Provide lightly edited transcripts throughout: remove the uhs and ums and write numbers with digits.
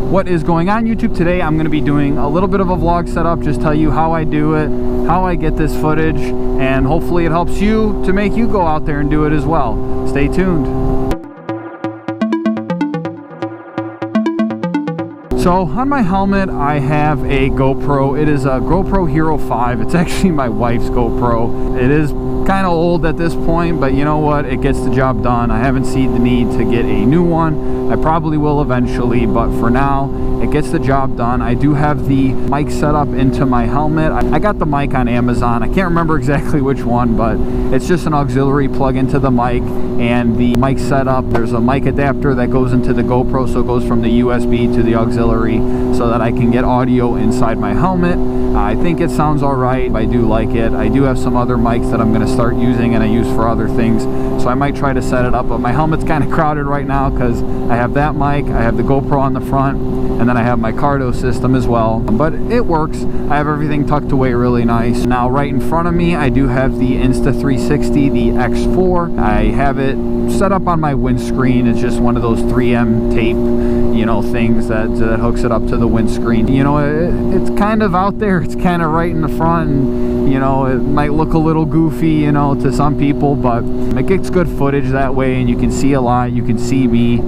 What is going on, YouTube? Today I'm going to be doing a little bit of a vlog setup, just tell you how I do it, how I get this footage, and hopefully it helps you to make you go out there and do it as well. Stay tuned. So on my helmet I have a GoPro. It is a GoPro Hero 5. It's actually my wife's GoPro. It is kind of old at this point, but you know what, it gets the job done. I haven't seen the need to get a new one. I probably will eventually, but for now it gets the job done. I do have the mic set up into my helmet. I got the mic on Amazon. I can't remember exactly which one, but it's just an auxiliary plug into the mic, and the mic setup, there's a mic adapter that goes into the GoPro, so it goes from the USB to the auxiliary so that I can get audio inside my helmet. I think it sounds all right. I do like it. I do have some other mics that I'm going to start using and I use for other things, so I might try to set it up, but my helmet's kind of crowded right now because I have that mic, I have the GoPro on the front, and then I have my Cardo system as well, but it works. I have everything tucked away really nice. Now right in front of me I do have the Insta360, the X4. I have it set up on my windscreen. It's just one of those 3M tape, you know, things that hooks it up to the windscreen. You know, it's kind of out there, it's kind of right in the front, and you know, it might look a little goofy, you know, to some people, but it gets good footage that way, and you can see a lot, you can see me.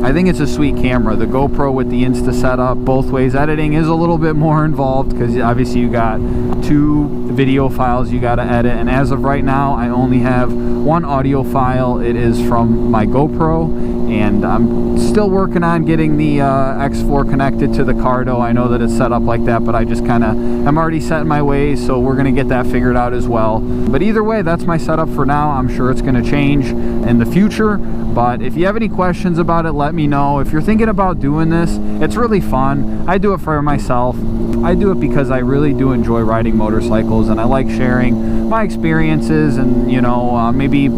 I think it's a sweet camera. The GoPro with the Insta setup, both ways. Editing is a little bit more involved because obviously you got 2 video files you got to edit, and as of right now I only have 1 audio file. It is from my GoPro, and I'm still working on getting the X4 connected to the Cardo. I know that it's set up like that, but I just kind of am already set in my ways, so we're going to get that figured out as well. But either way, that's my setup for now. I'm sure it's going to change in the future, but if you have any questions about it, let me know. If you're thinking about doing this, it's really fun. I do it for myself. I do it because I really do enjoy riding motorcycles, and I like sharing my experiences and, you know, maybe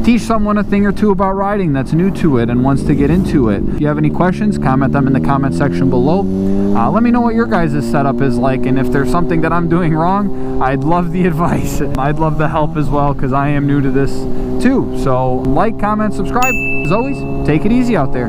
teach someone a thing or two about riding that's new to it and wants to get into it. If you have any questions, comment them in the comment section below. Let me know what your guys' setup is like, and if there's something that I'm doing wrong, I'd love the advice. I'd love the help as well, because I am new to this too. So like, comment, subscribe. As always, take it easy out there.